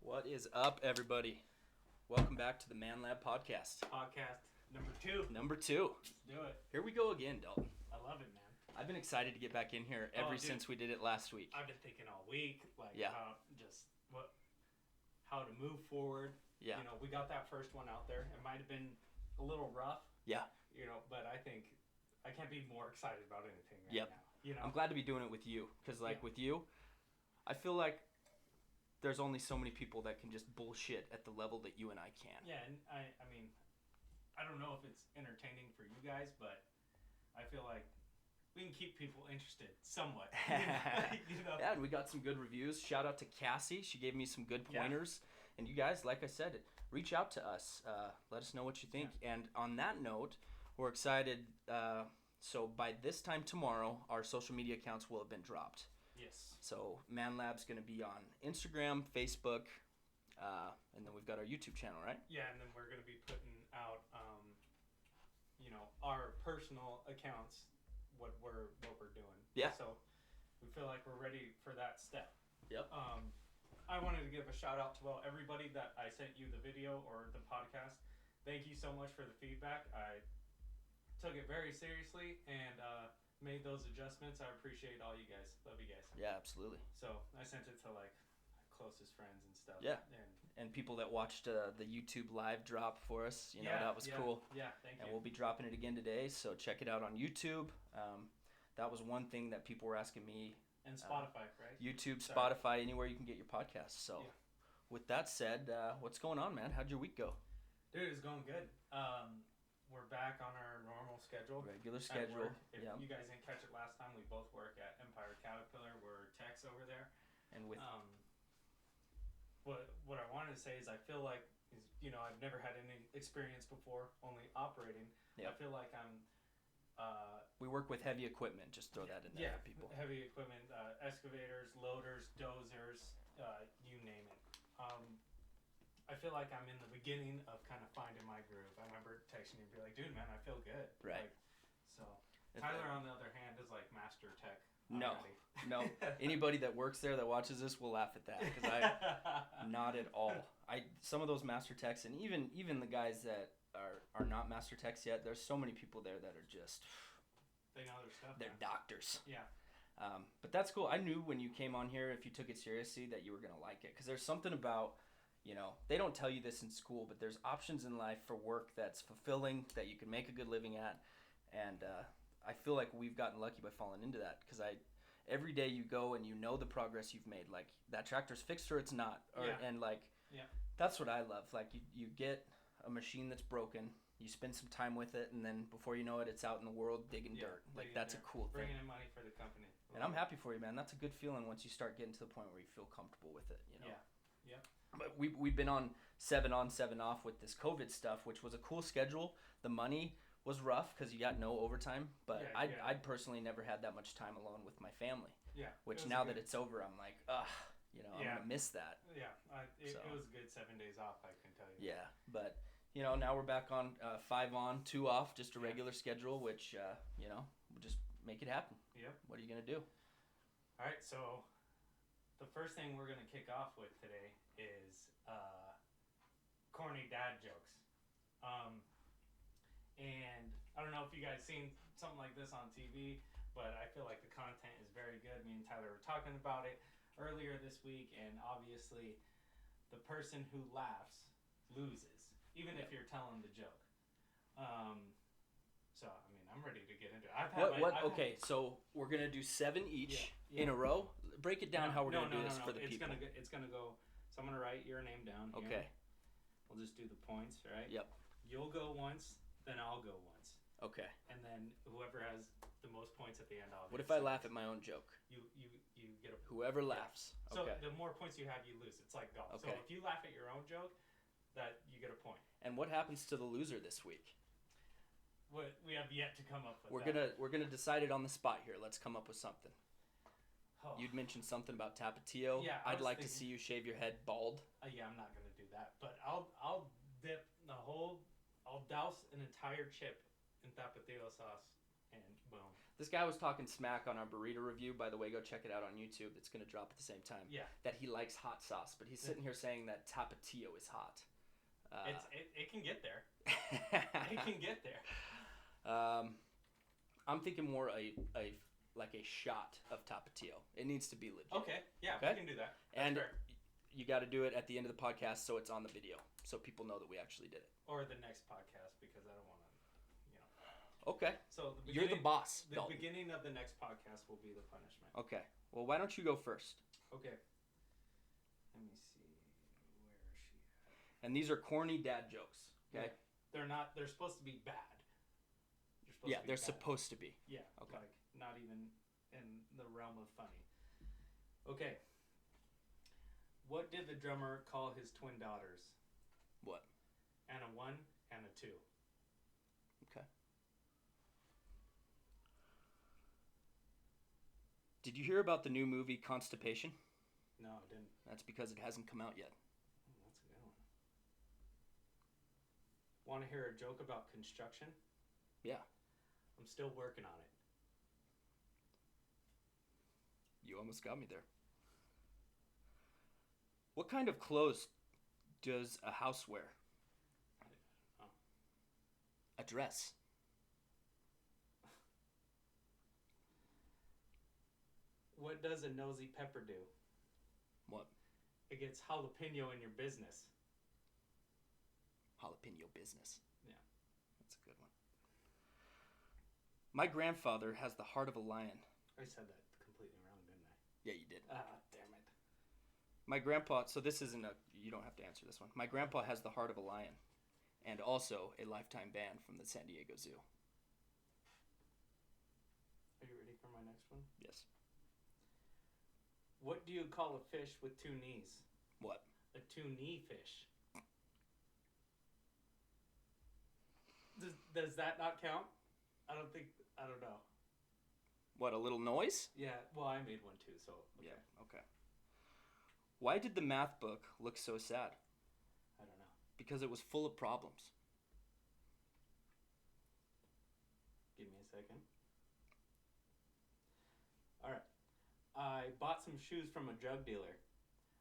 What is up, everybody? Welcome back to the Man Lab podcast. Podcast number 2. Number 2. Let's do it. Here we go again, Dalton. I love it, man. I've been excited to get back in here ever since we did it last week. I've been thinking all week, Yeah. about how to move forward. Yeah. We got that first one out there. It might have been a little rough. Yeah. But I think I can't be more excited about anything right Yep. now. I'm glad to be doing it with you because, with you, I feel like there's only so many people that can just bullshit at the level that you and I can. Yeah, and I mean, I don't know if it's entertaining for you guys, but I feel like we can keep people interested somewhat. Yeah, and we got some good reviews. Shout out to Cassie. She gave me some good pointers. Yeah. And you guys, like I said, reach out to us. Let us know what you think. Yeah. And on that note, we're excited. So by this time tomorrow, our social media accounts will have been dropped. Yes. So Man Lab's going to be on Instagram, Facebook, and then we've got our YouTube channel, right? Yeah, and then we're going to be putting out, our personal accounts, what we're doing. Yeah. So we feel like we're ready for that step. Yep. I wanted to give a shout out to everybody that I sent you the video or the podcast. Thank you so much for the feedback. I took it very seriously and made those adjustments. I appreciate all you guys. Love you guys. Yeah, absolutely. So I sent it to closest friends and stuff. Yeah. And people that watched the YouTube live drop for us, that was cool. Yeah, thank you. And we'll be dropping it again today, so check it out on YouTube. That was one thing that people were asking me. And Spotify, right? YouTube, Spotify, anywhere you can get your podcasts. So with that said, what's going on, man? How'd your week go? Dude, it's going good. We're back on our normal schedule. Regular schedule. If you guys didn't catch it last time, we both work at Empire Caterpillar. We're techs over there. And with what I wanted to say is I feel like I've never had any experience before, only operating. Yep. I feel like I'm we work with heavy equipment, just throw that in there for people. Heavy equipment, excavators, loaders, dozers, you name it. I feel like I'm in the beginning of kind of finding my groove. I remember texting you and be like, dude, man, I feel good. Right. Tyler, on the other hand, is like master tech. No. Anybody that works there that watches this will laugh at that because not at all. Some of those master techs and even the guys that are not master techs yet. There's so many people there that are just they know their stuff. They're doctors. Yeah. But that's cool. I knew when you came on here, if you took it seriously, that you were gonna like it because there's something about they don't tell you this in school, but there's options in life for work that's fulfilling that you can make a good living at, and I feel like we've gotten lucky by falling into that because every day you go and the progress you've made, like that tractor's fixed or it's not, and that's what I love. Like you get a machine that's broken, you spend some time with it, and then before you know it, it's out in the world digging dirt. Like that's a cool thing. Bringing in money for the company. And I'm happy for you, man. That's a good feeling once you start getting to the point where you feel comfortable with it. Yeah. But we've been on 7 on 7 off with this COVID stuff, which was a cool schedule. The money was rough because you got no overtime, but I'd personally never had that much time alone with my family. Yeah. Which now that it's over, I'm like, I'm gonna miss that. Yeah. It was a good 7 days off, I can tell you. Yeah, but now we're back on 5 on 2 off, just a regular schedule, which we'll just make it happen. Yep. What are you gonna do? All right, so the first thing we're gonna kick off with today is corny dad jokes. And I don't know if you guys seen something like this on TV, but I feel like the content is very good. Me and Tyler were talking about it earlier this week, and obviously the person who laughs loses, even if you're telling the joke. So, I mean, I'm ready to get into it. Okay, so we're going to do 7 each in a row. Break it down how we're going to do this for the people. It's going to go, so I'm going to write your name down here. Okay. We'll just do the points, right? Yep. You'll go once, then I'll go once. Okay. And then whoever has the most points at the end, I'll What if I laugh at my own joke? You get a... Whoever laughs. So okay. the more points you have, you lose. It's like golf. Okay. So if you laugh at your own joke, that you get a point. And what happens to the loser this week? We have yet to come up with We're gonna decide it on the spot here. Let's come up with something. Oh. You'd mentioned something about Tapatio. Yeah, I'd like to see you shave your head bald. Yeah, I'm not gonna do that. But I'll douse an entire chip in Tapatio sauce and boom. This guy was talking smack on our burrito review. By the way, go check it out on YouTube. It's going to drop at the same time. Yeah. That he likes hot sauce, but he's sitting here saying that Tapatio is hot. It can get there. It can get there. I'm thinking more like a shot of Tapatio. It needs to be legit. Okay, yeah, we can do that. That's and fair. you got to do it at the end of the podcast so it's on the video, so people know that we actually did it. Or the next podcast, because I don't want to, Okay. So you're the boss. The Dalton. beginning of the next podcast will be the punishment. Okay. Well, why don't you go first? Okay. Let me see. Where is she at? And these are corny dad jokes. Okay. Yeah. They're not. They're supposed to be bad. They're supposed to be. Yeah. Okay. Like not even in the realm of funny. Okay. What did the drummer call his twin daughters? What? Anna 1, Anna 2. Okay. Did you hear about the new movie Constipation? No, I didn't. That's because it hasn't come out yet. That's a good one. Want to hear a joke about construction? Yeah. I'm still working on it. You almost got me there. What kind of clothes does a house wear? Oh. A dress. What does a nosy pepper do? What? It gets jalapeno in your business. Jalapeno business. Yeah. That's a good one. My grandfather has the heart of a lion. I said that completely wrong, didn't I? Yeah, you did. Ah, damn it. My grandpa, so this isn't you don't have to answer this one. My grandpa has the heart of a lion and also a lifetime ban from the San Diego Zoo. Are you ready for my next one? Yes. What do you call a fish with two knees? What? A two-knee fish. Does that not count? I don't know. What, a little noise? Yeah, well, I made one too, so. Okay. Yeah, okay. Why did the math book look so sad? I don't know. Because it was full of problems. Give me a second. All right. I bought some shoes from a drug dealer.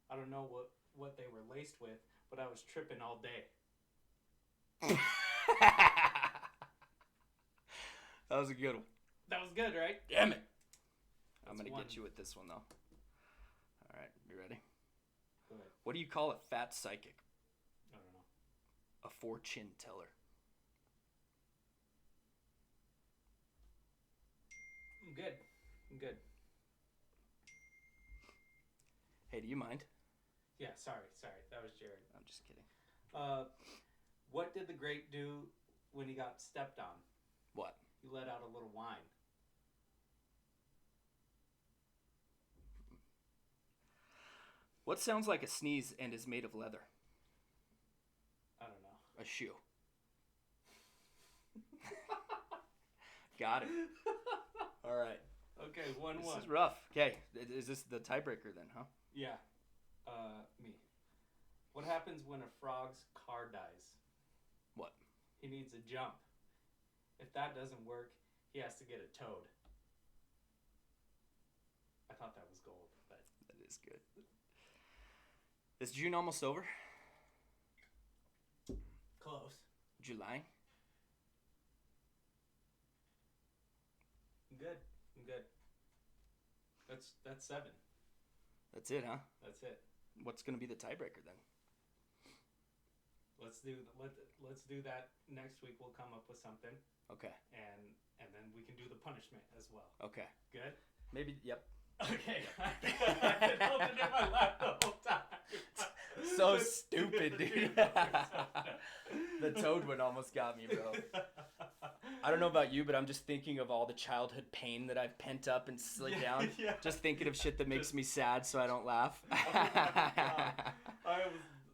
I don't know what they were laced with, but I was tripping all day. That was a good one. That was good, right? Damn it. I'm That's going to one. get you with this one, though. All right, you ready? Go ahead. What do you call a fat psychic? I don't know. A fortune teller. I'm good. I'm good. Hey, do you mind? Yeah, sorry. That was Jared. I'm just kidding. What did the grape do when he got stepped on? What? He let out a little wine. What sounds like a sneeze and is made of leather? I don't know. A shoe. Got it. All right. Okay, 1-1. This is rough. Okay, is this the tiebreaker then, huh? Yeah. Me. What happens when a frog's car dies? What? He needs a jump. If that doesn't work, he has to get a toad. I thought that was gold, but That is good. Is June almost over? close. July? I'm good. That's 7. That's it, huh? That's it. What's going to be the tiebreaker then? Let's do that next week. We'll come up with something, Okay. and then we can do the punishment as well. Okay. Good. Maybe, yep. Okay. I've been holding it in my lap the whole time. So stupid, dude. The toad one almost got me, bro. I don't know about you, but I'm just thinking of all the childhood pain that I've pent up and slid down. Yeah. Just thinking of shit that makes me sad so I don't laugh. Oh my God.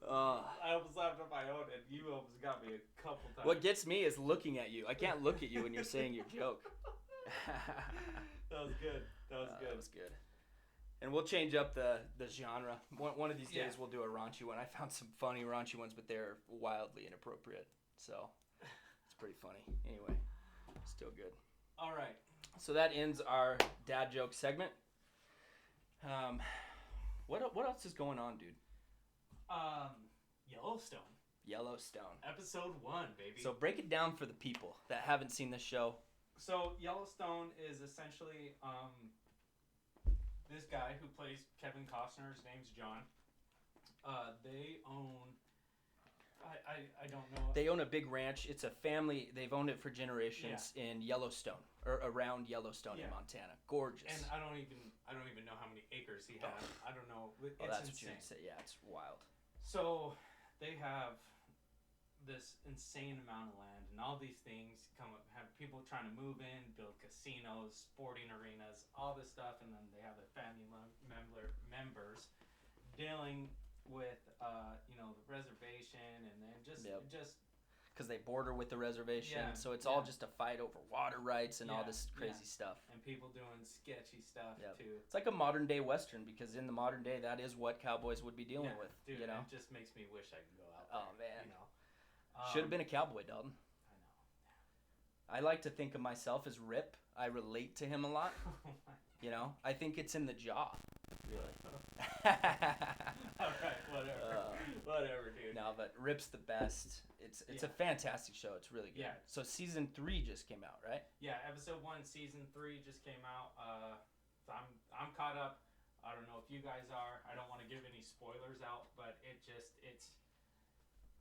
Oh. I almost laughed on my own, and you almost got me a couple times. What gets me is looking at you. I can't look at you when you're saying your joke. That was good. That was good. And we'll change up the genre. One of these days Yeah. we'll do a raunchy one. I found some funny raunchy ones, but they're wildly inappropriate. So it's pretty funny. Anyway, still good. All right. So that ends our dad joke segment. What else is going on, dude? Yellowstone. Yellowstone. Episode 1, baby. So break it down for the people that haven't seen this show. So Yellowstone is essentially this guy who plays Kevin Costner. His name's John. They own. I don't know. They own a big ranch. It's a family. They've owned it for generations in Yellowstone or around Yellowstone in Montana. Gorgeous. And I don't even know how many acres he has. I don't know. It's that's insane. what you say. Yeah, it's wild. So they have this insane amount of land, and all these things have people trying to move in, build casinos, sporting arenas, all this stuff, and then they have their family members dealing with the reservation, and then just because they border with the reservation, so it's all just a fight over water rights and all this crazy stuff. And people doing sketchy stuff too. It's like a modern day Western, because in the modern day, that is what cowboys would be dealing with. Dude, you know, it just makes me wish I could go out there. Oh man, you know, should have been a cowboy, Dalton. I know. I like to think of myself as Rip. I relate to him a lot. You know, I think it's in the jaw. Really. All right, whatever, dude. No, but Rip's the best. It's a fantastic show. It's really good. Yeah. So season 3 just came out, right? Yeah, episode 1, season 3 just came out. So I'm caught up. I don't know if you guys are. I don't want to give any spoilers out, but it's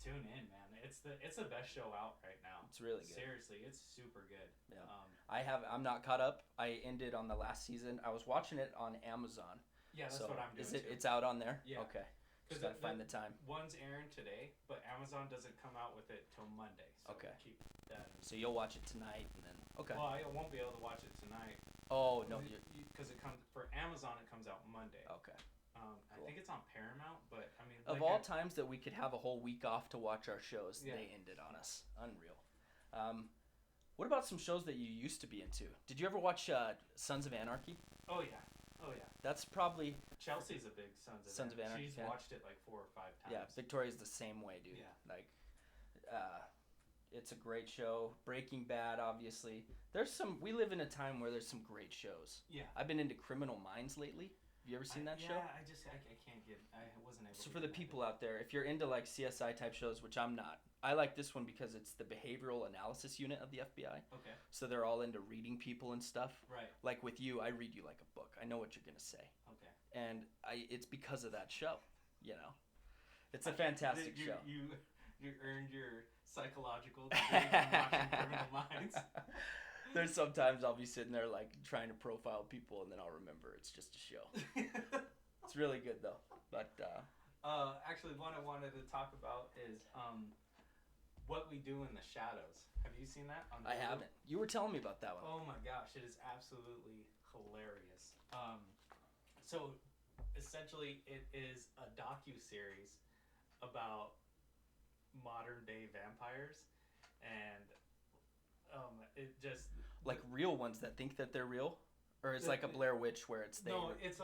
tune in, man. It's the best show out right now. It's really good. Seriously, it's super good. Yeah. I'm not caught up. I ended on the last season. I was watching it on Amazon. Yeah, that's what I'm doing. It's out on there? Yeah. Okay. Just gotta find the time. One's airing today, but Amazon doesn't come out with it till Monday. So Okay. Keep that. So you'll watch it tonight, and then Well, I won't be able to watch it tonight. Oh no. Because it comes for Amazon. It comes out Monday. Okay. Cool. I think it's on Paramount, but I mean. Of all times that we could have a whole week off to watch our shows, they ended on us. Unreal. What about some shows that you used to be into? Did you ever watch Sons of Anarchy? Oh yeah. That's probably Chelsea's a big Sons of Anarchy. She's watched it like 4 or 5 times. Yeah, Victoria's the same way, dude. Yeah. Like, it's a great show. Breaking Bad, obviously. We live in a time where there's some great shows. Yeah. I've been into Criminal Minds lately. Have you ever seen that show? Yeah, I can't get. I wasn't able. So for the people out there, if you're into like CSI type shows, which I'm not, I like this one because it's the behavioral analysis unit of the FBI. Okay. So they're all into reading people and stuff. Right. Like with you, I read you like a book. I know what you're gonna say. Okay. And it's because of that show. You know, it's a fantastic show. You earned your psychological degree from watching Criminal Minds. There's sometimes I'll be sitting there like trying to profile people, and then I'll remember it's just a show. It's really good though. But actually, one I wanted to talk about is What We Do in the Shadows. Have you seen that? I haven't. You were telling me about that one. Oh my gosh, it is absolutely hilarious. So essentially, it is a docu-series about modern day vampires, and it just like real ones that think that they're real, or it's like a Blair Witch where it's it's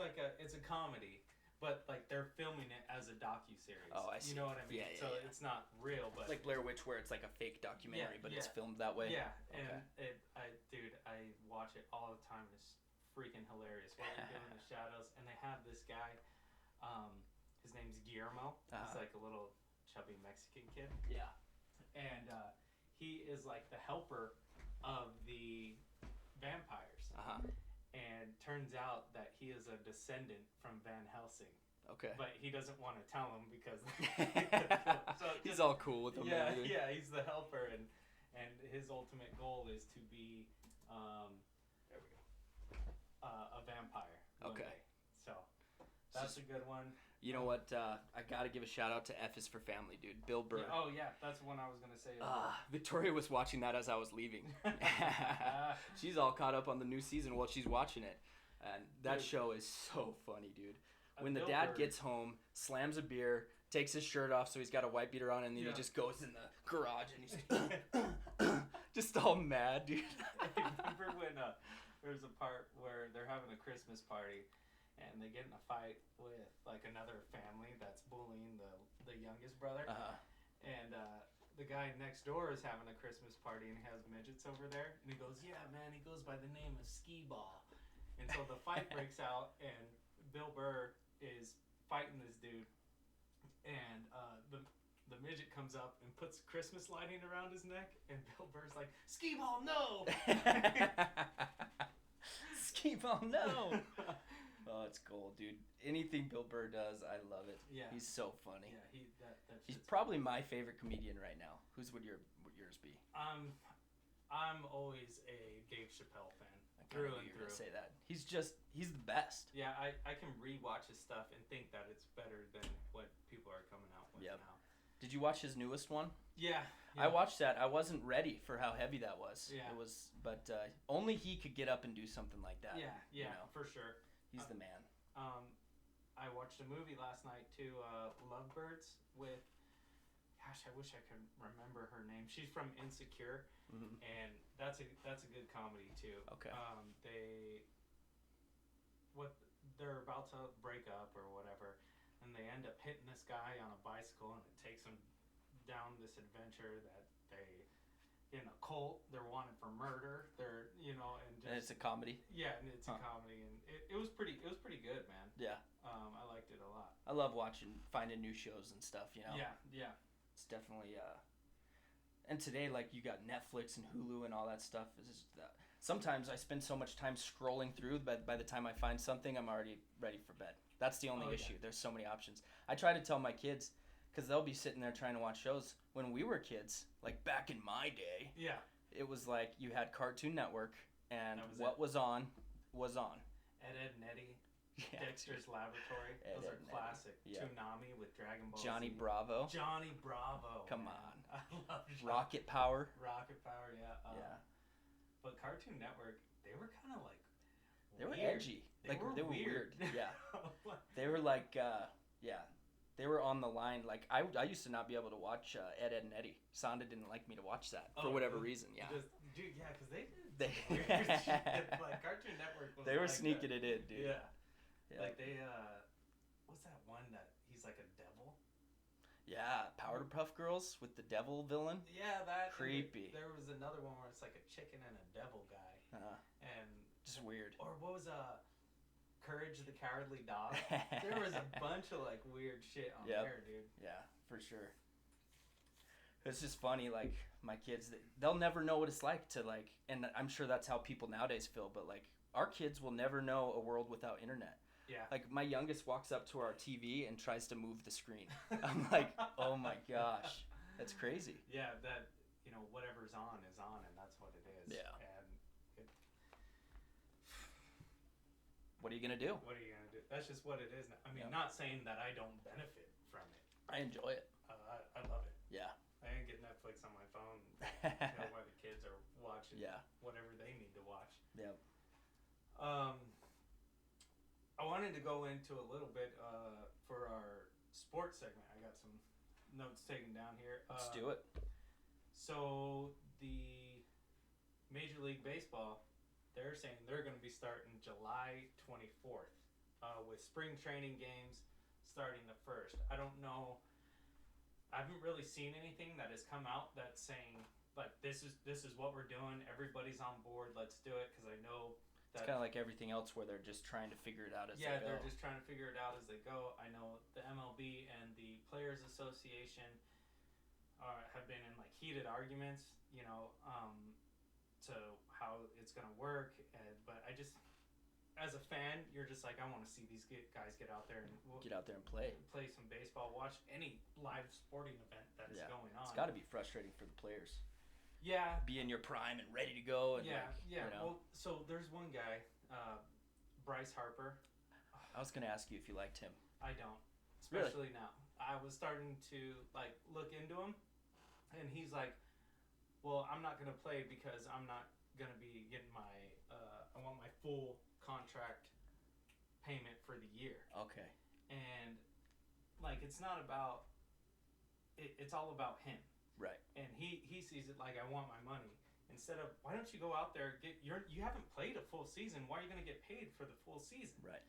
a comedy, but like they're filming it as a docu-series. Oh, I see. You know what I mean? Yeah. It's not real, but like Blair Witch where it's like a fake documentary, but it's filmed that way. Yeah, and I watch it all the time. It's freaking hilarious. What We Do in the Shadows, and they have this guy. His name's Guillermo. He's like a little chubby Mexican kid. Yeah. And he is like the helper of the vampires. And turns out that he is a descendant from Van Helsing. Okay. But he doesn't want to tell him because he's all cool with him. Yeah, he's the helper, and his ultimate goal is to be there we go. A vampire. Okay. Day. So that's a good one. You know what? I gotta give a shout out to F is for Family, dude. Bill Burr. Yeah, oh yeah, that's one I was gonna say. Victoria was watching that as I was leaving. She's all caught up on the new season while she's watching it, and that show is so funny, dude. When the dad gets home, slams a beer, takes his shirt off so he's got a white beater on, and then he just goes in the garage and he's just all mad, dude. Remember when there's a part where they're having a Christmas party and they get in a fight with like another family that's bullying the youngest brother, and the guy next door is having a Christmas party and has midgets over there, and he goes, "Yeah, man, he goes by the name of Skee Ball." And so the fight breaks out, and Bill Burr is fighting this dude, and the midget comes up and puts Christmas lighting around his neck, and Bill Burr's like, "Skee Ball, no!" Skee Ball, no! Oh, it's cool, dude. Anything Bill Burr does, I love it. Yeah. He's so funny. Yeah, He's probably my favorite comedian right now. Who's would yours be? I'm always a Dave Chappelle fan. I Through kinda and knew you were through. gonna say that. He's the best. Yeah, I can rewatch his stuff and think that it's better than what people are coming out with Yep. now. Did you watch his newest one? Yeah. I watched that. I wasn't ready for how heavy that was. Yeah. It was, but only he could get up and do something like that. Yeah, you yeah, know? for sure. He's the man. I watched a movie last night too, Lovebirds with, gosh, I wish I could remember her name. She's from Insecure, Mm-hmm. and that's a good comedy too. Okay. They're about to break up or whatever, and they end up hitting this guy on a bicycle, and it takes them down this adventure that they in a cult. They're wanted for murder. They're And it's a comedy. yeah, and it's a comedy, and it was pretty good, man. Yeah. I liked it a lot. I love finding new shows and stuff. You know. Yeah. It's definitely. And today, like, you got Netflix and Hulu and all that stuff. It's just, sometimes I spend so much time scrolling through, but by the time I find something, I'm already ready for bed. That's the only issue. There's so many options. I try to tell my kids, because they'll be sitting there trying to watch shows. When we were kids, like back in my day, Yeah. it was like you had Cartoon Network, and That was what it. was on was on. Ed and Eddie, Yeah. Dexter's Laboratory. Ed, Those Ed are and Eddie. classic. Yeah. Toonami with Dragon Ball Johnny Z. Bravo, Johnny Bravo. Come man. on. I love Rocket Power. Rocket Power, yeah. Yeah. But Cartoon Network, they were kind of like They were weird. edgy. They were weird. Yeah. Like, They were like, they were on the line. Like, I used to not be able to watch Ed, Ed and Eddie. Sonda didn't like me to watch that for whatever reason. Yeah. because they did They some weird shit. Like Cartoon Network was they were like sneaking that. it in, dude. Yeah. Like they, what's that one that he's like a devil? Yeah, Powerpuff Girls with the devil villain. Yeah, that. Creepy. There was another one where it's like a chicken and a devil guy. And Just weird. or what was Courage the Cowardly Dog? There was a bunch of like weird shit on there, dude. Yeah, for sure. It's just funny, like my kids, they'll never know what it's like to like, and I'm sure that's how people nowadays feel. But like our kids will never know a world without internet. Yeah. Like my youngest walks up to our TV and tries to move the screen. I'm like, oh my gosh, that's crazy. Yeah, that whatever's on is on, and that's what it is. Yeah. And What are you gonna do? what are you gonna do? That's just what it is. I mean, Yeah. not saying that I don't benefit from it. I enjoy it. I love it. Yeah. I can get Netflix on my phone. While the kids are watching Yeah. whatever they need to watch. Yep. I wanted to go into a little bit for our sports segment. I got some notes taken down here. Let's do it. So the Major League Baseball, they're saying they're going to be starting July 24th with spring training games starting the 1st. I don't know. I haven't really seen anything that has come out that's saying like this is what we're doing. Everybody's on board. Let's do it, because I know It's kind of like everything else where they're just trying to figure it out as they go. they're just trying to figure it out as they go. I know the MLB and the Players Association have been in like heated arguments, to how it's gonna work. But I just, as a fan, you're just like, I want to see these guys get out there and Get out there and play. play some baseball, watch any live sporting event that's going on. It's got to be frustrating for the players. Yeah. Be in your prime and ready to go. And Yeah. Well, so there's one guy, Bryce Harper. I was gonna ask you if you liked him. I don't, Really? especially now. I was starting to like look into him, and he's like, "Well, I'm not gonna play because I'm not gonna be getting my. I want my full contract payment for the year." Okay. And like, it's not about. It's all about him. Right. And he sees it like, I want my money. Instead of, why don't you go out there, you haven't played a full season. Why are you going to get paid for the full season? Right.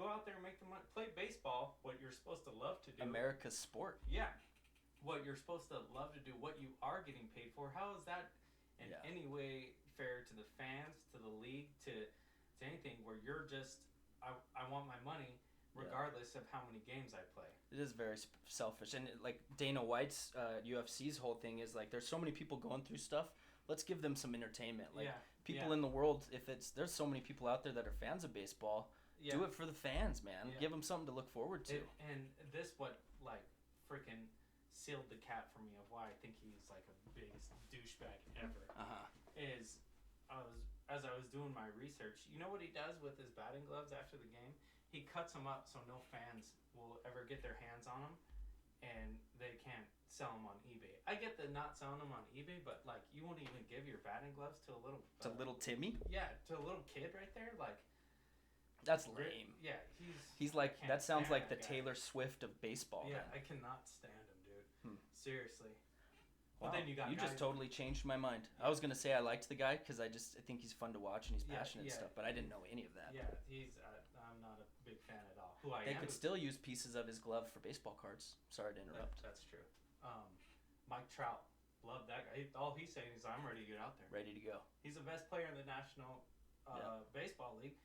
Go out there and make the money. Play baseball, what you're supposed to love to do. America's sport. Yeah. what you're supposed to love to do, what you are getting paid for. How is that in any way fair to the fans, to the league, to anything where you're just, I want my money regardless of how many games I play. It is very selfish. And like Dana White's UFC's whole thing is like, there's so many people going through stuff. Let's give them some entertainment. Like people in the world, there's so many people out there that are fans of baseball. Do it for the fans, man. Give them something to look forward to. And this what like freaking sealed the cap for me of why I think he's like a biggest douchebag ever. Is as I was doing my research, you know what he does with his batting gloves after the game? He cuts them up so no fans will ever get their hands on them, and they can't sell them on eBay. I get the not selling them on eBay, but like you won't even give your batting gloves to a little little Timmy? Yeah, to a little kid right there, like. That's lame. Yeah, he's like, that sounds like the Taylor Swift of baseball. Yeah, I cannot stand him, dude. Seriously. Wow. But then you just totally changed my mind. I was gonna say I liked the guy because I think he's fun to watch and he's passionate and stuff, but I didn't know any of that. Yeah, I'm not a big fan at all. They could still use pieces of his glove for baseball cards. Sorry to interrupt. That's true. Mike Trout, love that guy. All he's saying is I'm ready to get out there. Ready to go. He's the best player in the National Baseball League,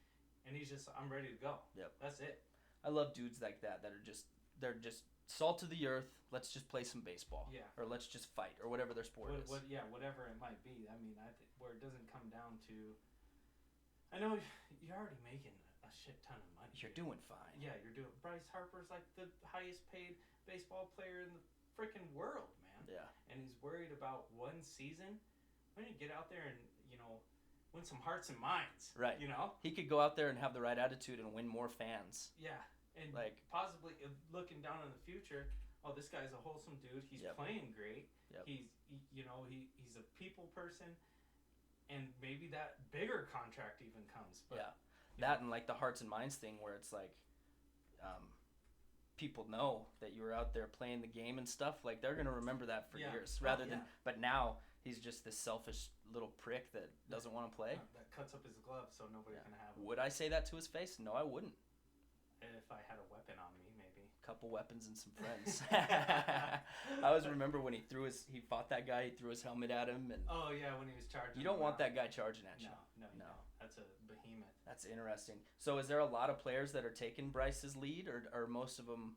and he's just I'm ready to go. Yep. That's it. I love dudes like that are just salt of the earth. Let's just play some baseball. Yeah. Or let's just fight or whatever their sport is. Whatever it might be. I mean, where it doesn't come down to. I know you're already making a shit ton of money. You're doing fine. Yeah, you're doing. Bryce Harper's like the highest paid baseball player in the freaking world, man. Yeah. And he's worried about one season. Why don't you get out there and win some hearts and minds? Right. He could go out there and have the right attitude and win more fans. Yeah. And like possibly looking down in the future, oh, this guy's a wholesome dude. He's playing great. Yep. He's a people person, and maybe that bigger contract even comes. But, that and like the hearts and minds thing where it's like, people know that you were out there playing the game and stuff. Like they're gonna remember that for years, rather than. But now he's just this selfish little prick that doesn't want to play. That cuts up his glove so nobody can have him. Would I say that to his face? No, I wouldn't. If I had a weapon on me, maybe. Couple weapons and some friends. I always remember when he fought that guy. He threw his helmet at him, and oh yeah, when he was charging. You don't want that guy charging at you. No. That's a behemoth. That's interesting. So, is there a lot of players that are taking Bryce's lead, or are most of them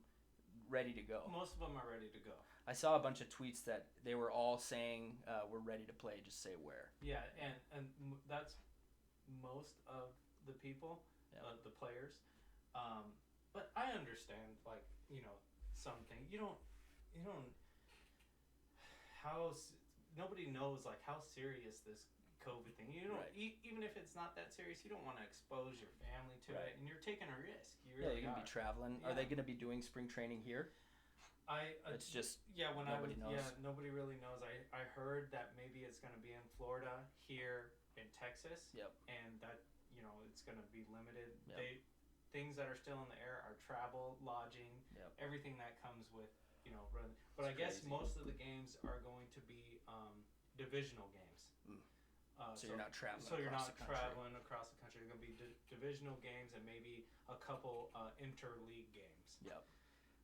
ready to go? Most of them are ready to go. I saw a bunch of tweets that they were all saying, "We're ready to play. Just say where." Yeah, and that's most of the people, the players. But I understand, like, something. Nobody knows, like, how serious this COVID thing. You don't, even if it's not that serious, you don't want to expose your family to it, and you're taking a risk. You really you're going to be traveling. Are they going to be doing spring training here? It's just nobody knows. Yeah, nobody really knows. I heard that maybe it's going to be in Florida, here in Texas. Yep. And that, it's going to be limited. Yep. Things that are still in the air are travel, lodging, everything that comes with, But I guess most of the games are going to be divisional games. So you're not traveling. So you're not traveling across the country. They're going to be divisional games and maybe a couple interleague games. Yep.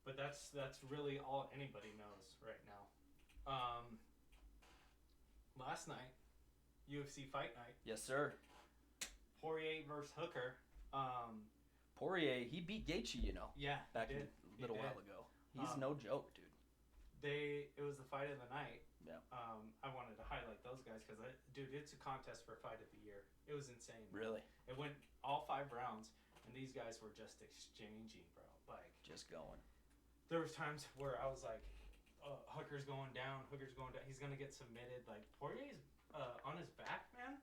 But that's really all anybody knows right now. Last night, UFC Fight Night. Yes, sir. Poirier versus Hooker. Poirier, he beat Gaethje, Yeah, back a little while ago. He's no joke, dude. It was the fight of the night. Yeah. I wanted to highlight those guys because, it's a contest for fight of the year. It was insane. Really? It went all 5 rounds, and these guys were just exchanging, bro. Like just going. There was times where I was like, Hooker's going down. He's gonna get submitted. Like Poirier's on his back, man.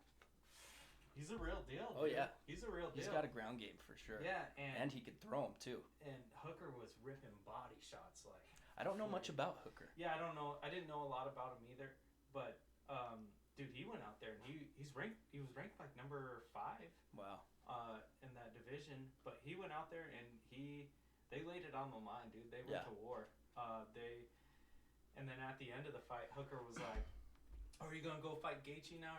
He's a real deal. Oh, dude. yeah. He's a real deal. He's got a ground game for sure. Yeah, and he could throw them too. And Hooker was ripping body shots like. I don't know much about Hooker. Yeah, I don't know. I didn't know a lot about him either. But dude, he went out there and he was ranked like number 5. Wow. In that division, but he went out there and they laid it on the line, dude. They went to war. And then at the end of the fight, Hooker was like, "Are you gonna go fight Gaethje now?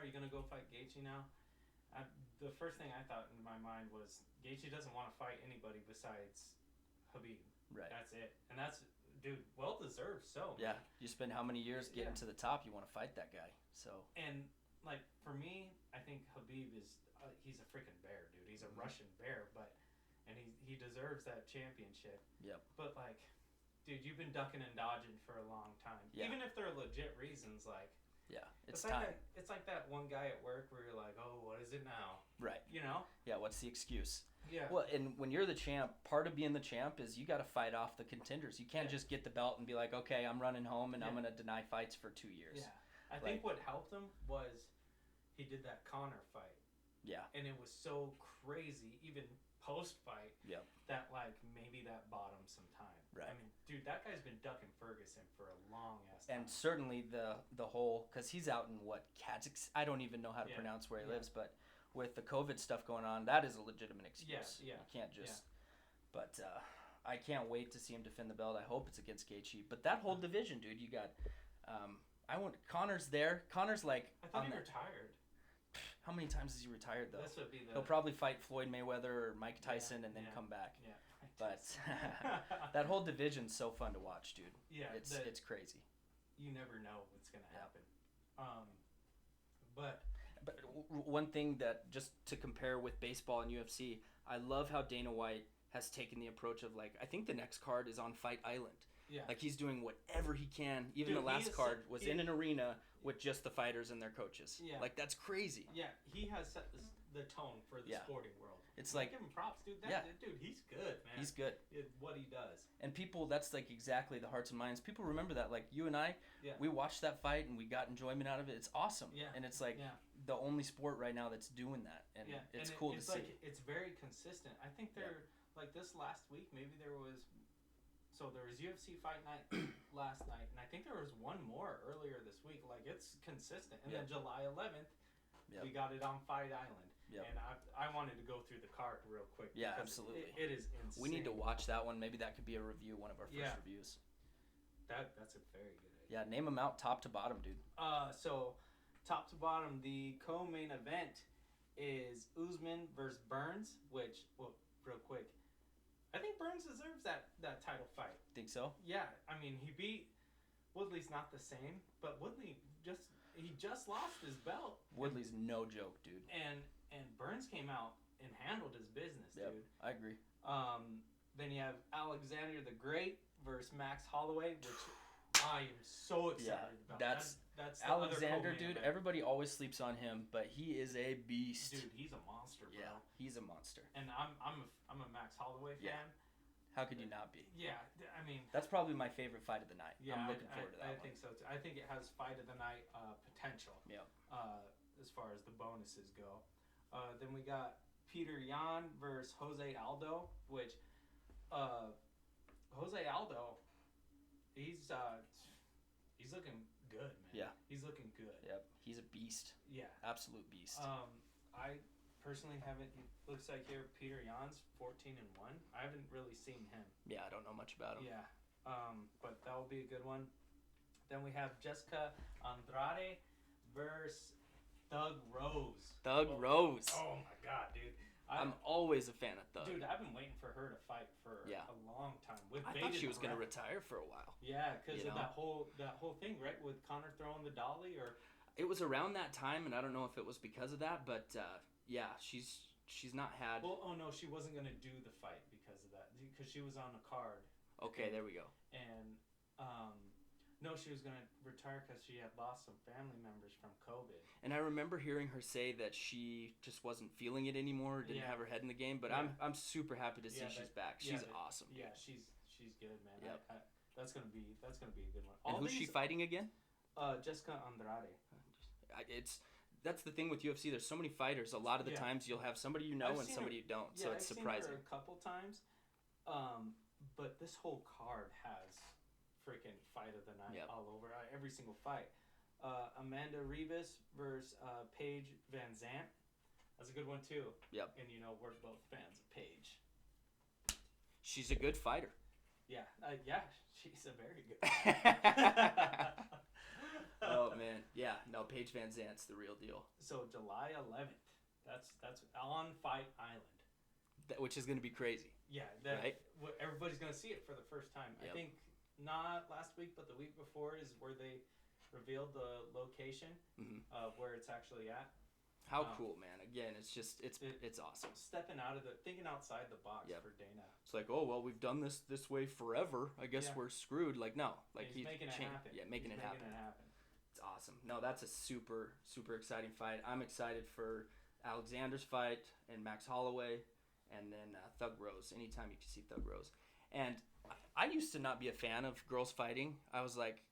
The first thing I thought in my mind was Gaethje doesn't want to fight anybody besides Khabib. Right. That's it. And that's dude, well deserved. So Yeah, you spend how many years getting Yeah. to the top? You want to fight that guy. So And like for me, I think Habib is he's a freaking bear, dude. He's a Russian bear, and he deserves that championship. Yep. But like, dude, you've been ducking and dodging for a long time. Yeah. Even if they're legit reasons, like yeah, it's like time. it's like that one guy at work where you're like, oh, what is it now? Right. You know? Yeah. What's the excuse? Yeah. Well, and when you're the champ, part of being the champ is you got to fight off the contenders. You can't Yeah. just get the belt and be like, okay, I'm running home and I'm Yeah. going to deny fights for 2 years. Yeah. I think what helped him was he did that Connor fight. Yeah. And it was so crazy, even post fight, Yep. that like maybe that bought him some time. Right. I mean, dude, that guy's been ducking Ferguson for a long ass time. And certainly the whole, because he's out in what, Kazakhstan? I don't even know how to Yeah. pronounce where he Yeah. lives, but with the COVID stuff going on, that is a legitimate excuse. Yeah. You can't just. But I can't wait to see him defend the belt. I hope it's against Gaethje. But that whole division, dude, you got. Connor's there. Connor's like. I thought on he the- retired. How many times has he retired though? This would be the. He'll probably fight Floyd Mayweather or Mike Tyson and then yeah. come back. Yeah. But that whole division's so fun to watch, dude. yeah, It's crazy. you never know what's gonna Yeah. happen. But But one thing that just to compare with baseball and UFC, I love how Dana White has taken the approach of like I think the next card is on Fight Island. yeah, Like he's doing whatever he can. Even Dude, the last he is- card was he- in an arena with just the fighters and their coaches. Yeah. Like that's crazy. yeah, he has set the tone for the Yeah. sporting world. It's I like give him props, dude. Yeah. Dude, he's good, man. he's good. What he does. And people, that's like exactly the hearts and minds. People remember that. Like you and I, Yeah. we watched that fight and we got enjoyment out of it. It's awesome. Yeah. And it's like Yeah. the only sport right now that's doing that. And Yeah, it's and cool it's to like, see. It's very consistent. I think they're like this last week. Maybe there was UFC Fight Night last night, and I think there was one more earlier this week. Like it's consistent. And then July 11th, Yep. we got it on Fight Island. Yep. And I wanted to go through the card real quick. Yeah, because absolutely. It is insane. We need to watch that one. Maybe that could be a review, one of our first Yeah. reviews. That's a very good idea. Yeah, name them out top to bottom, dude. So top to bottom, the co-main event is Usman versus Burns, which, well, real quick, I think Burns deserves that title fight. Think so? Yeah, I mean, he beat Woodley's not the same, but Woodley just lost his belt. Woodley's no joke, dude. And Burns came out and handled his business, Yep, dude. I agree. Then you have Alexander the Great versus Max Holloway, which I am so excited about. that's the Alexander, other co-main dude. event. Everybody always sleeps on him, but he is a beast. Dude, he's a monster, bro. Yeah, he's a monster. And I'm a Max Holloway fan. Yeah. How could you not be? Yeah, I mean, That's probably my favorite fight of the night. yeah, I'm looking forward to that I one. think so too. I think it has fight of the night potential. Yep. As far as the bonuses go, then we got Peter Yan versus Jose Aldo, which Jose Aldo, he's looking good, man. Yeah. He's looking good. Yep, he's a beast. Yeah. Absolute beast. I personally haven't. It looks like here Peter Yan's 14-1. I haven't really seen him. Yeah, I don't know much about him. Yeah. But that will be a good one. Then we have Jessica Andrade versus Thug Rose. Thug Rose. Oh my god, dude. I'm always a fan of Thug. Dude, I've been waiting for her to fight for Yeah. a long time. With I thought she was going to retire for a while. Yeah, because You of know? that whole thing, right? With Connor throwing the dolly, or It was around that time, and I don't know if it was because of that, but yeah, she's not had. well, oh no, she wasn't gonna do the fight because of that, because she was on a card, Okay, there we go. and no, she was gonna retire because she had lost some family members from COVID. And I remember hearing her say that she just wasn't feeling it anymore, didn't Yeah. have her head in the game. But Yeah. I'm super happy to see Yeah, she's that- back. yeah, She's that- awesome. Yeah, she's good, man. Yep. That's gonna be a good one. And who's she fighting again? Jessica Andrade. That's the thing with UFC. There's so many fighters. A lot of the Yeah. times you'll have somebody you know I've and seen somebody her- you don't. Yeah, So it's I've surprising. seen her a couple times, but this whole card has freaking fight of the night Yep. all over every single fight. Amanda Ribas versus Paige Van Zant. That's a good one too. Yep. And we're both fans of Paige. She's a good fighter. Yeah, she's a very good. Oh man, yeah. No, Paige Van Zant's the real deal. So July 11th. That's on Fight Island. Which is going to be crazy. Yeah, Right. Everybody's gonna see it for the first time. Yep. I think not last week, but the week before is where they revealed the location of where it's actually at. How cool, man! Again, it's just it's awesome. Stepping out of thinking outside the box for Dana. It's like, oh well, we've done this way forever. I guess we're screwed. Like no, like he's making it happen. Yeah, making it happen. It's awesome. No, that's a super exciting fight. I'm excited for Alexander's fight and Max Holloway, and then Thug Rose. Anytime you can see Thug Rose, and I used to not be a fan of girls fighting. I was like,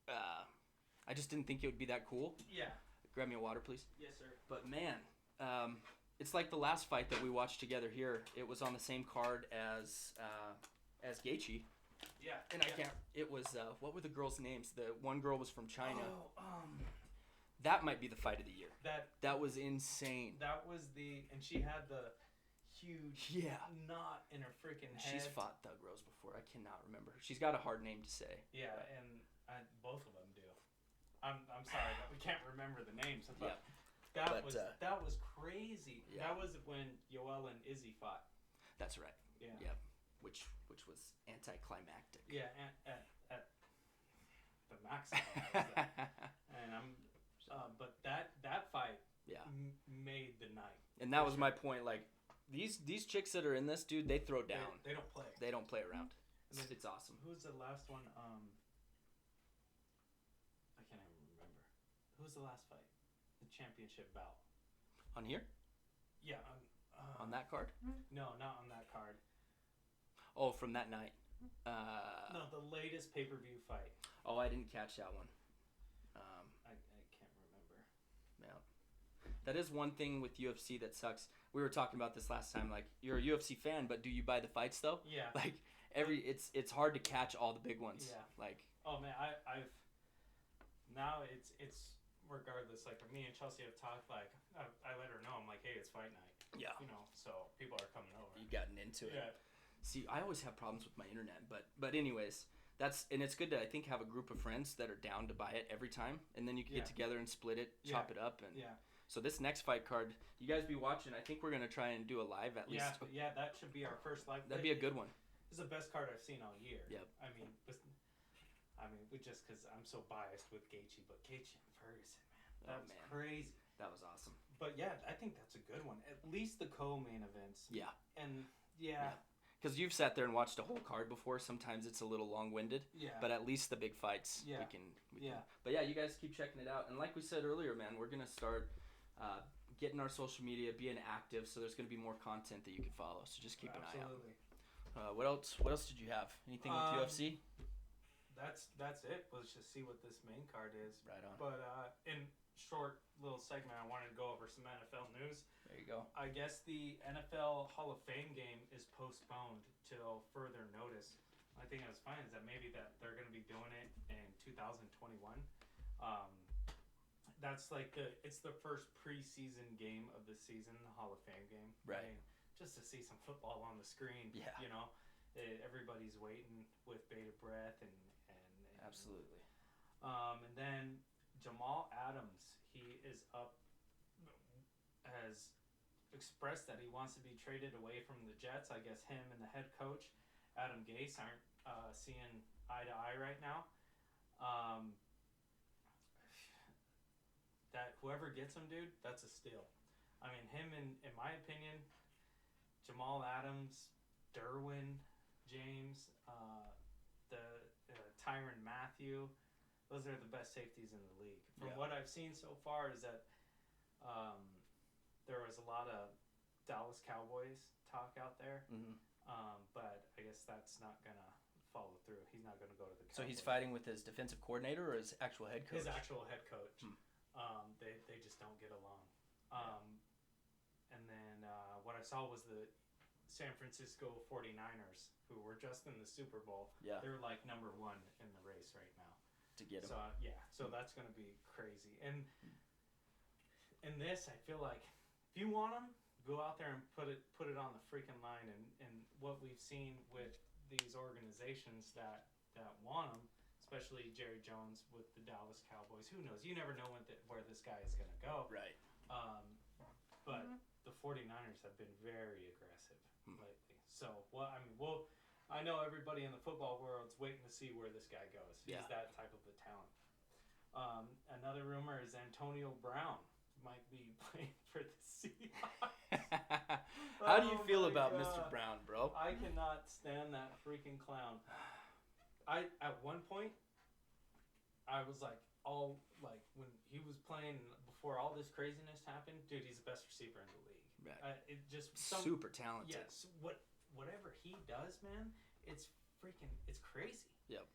I just didn't think it would be that cool. Yeah. Grab me a water, please. Yes, sir. But man, it's like the last fight that we watched together here. It was on the same card as Gaethje. Yeah. And I can't. It was what were the girls' names? The one girl was from China. That might be the fight of the year. That was insane. That was and she had the huge knot in her freaking head. She's fought Thug Rose before. I cannot remember. She's got a hard name to say. Yeah, and both of them do. I'm sorry that we can't remember the names. But that was crazy. Yeah. That was when Yoel and Izzy fought. That's right. Yeah. Yep. Which was anticlimactic. Yeah, at the maximum. And but that fight made the night. And that was my point. Like these chicks that are in this, dude, they throw down. They don't play. They don't play around. It's awesome. Who's the last one? I can't even remember. Who was the last fight? The championship bout. On here? Yeah. On that card? No, not on that card. Oh, from that night. No, the latest pay-per-view fight. Oh, I didn't catch that one. I can't remember. Yeah. That is one thing with UFC that sucks. We were talking about this last time. Like, you're a UFC fan, but do you buy the fights though? Yeah. Like it's hard to catch all the big ones. Yeah. Like. Oh man, I've now it's regardless. Like me and Chelsea have talked. Like I let her know. I'm like, hey, it's fight night. Yeah. You know, so people are coming over. You've gotten into it. Yeah. See, I always have problems with my internet, but anyways, it's good to I think have a group of friends that are down to buy it every time, and then you can get together and split it, chop it up, and So this next fight card, you guys be watching. I think we're gonna try and do a live at least. Yeah, that should be our first live. That'd be a good one. This is the best card I've seen all year. Yep. I mean, just because I'm so biased with Gaethje, but Gaethje and Ferguson, man, that was crazy. That was awesome. But yeah, I think that's a good one. At least the co-main events. Yeah. And because you've sat there and watched a whole card before. Sometimes it's a little long-winded. Yeah. But at least the big fights, we can. But yeah, you guys keep checking it out. And like we said earlier, man, we're gonna start getting our social media, being active. So there's gonna be more content that you can follow. So just keep an eye out. What else? What else did you have? Anything with UFC? That's it. Let's just see what this main card is. Right on. But in short little segment, I wanted to go over some NFL news. There you go. I guess the NFL Hall of Fame game is postponed till further notice. I think that's fine. Is that maybe that they're going to be doing it in 2021. That's like it's the first preseason game of the season, the Hall of Fame game. Right. I mean, just to see some football on the screen. Yeah. You know, everybody's waiting with bated breath and absolutely. And then Jamal Adams, he is has expressed that he wants to be traded away from the Jets. I guess him and the head coach, Adam Gase, aren't seeing eye to eye right now. That whoever gets him, dude, that's a steal. I mean, him in my opinion, Jamal Adams, Derwin James, Tyrann Mathieu, those are the best safeties in the league. From what I've seen so far is that there was a lot of Dallas Cowboys talk out there, but I guess that's not going to follow through. He's not going to go to the Cowboys. So he's fighting with his defensive coordinator or his actual head coach? His actual head coach. They just don't get along. And then what I saw was the San Francisco 49ers, who were just in the Super Bowl. Yeah. They're like number one in the race right now. To get him. So that's going to be crazy. And in this, I feel like if you want him, go out there and put it on the freaking line. And what we've seen with these organizations that want him, especially Jerry Jones with the Dallas Cowboys, who knows? You never know where this guy is going to go. Right. But the 49ers have been very aggressive lately. So, we'll I know everybody in the football world's waiting to see where this guy goes. He's Yeah. that type of a talent. Another rumor is Antonio Brown might be playing for the Seahawks. How do you Oh feel my about God. Mr. Brown, bro? I cannot stand that freaking clown. At one point, I was like, when he was playing before all this craziness happened, dude, he's the best receiver in the league. Right. It just Super talented. Yes, whatever he does, man, it's crazy. Yep.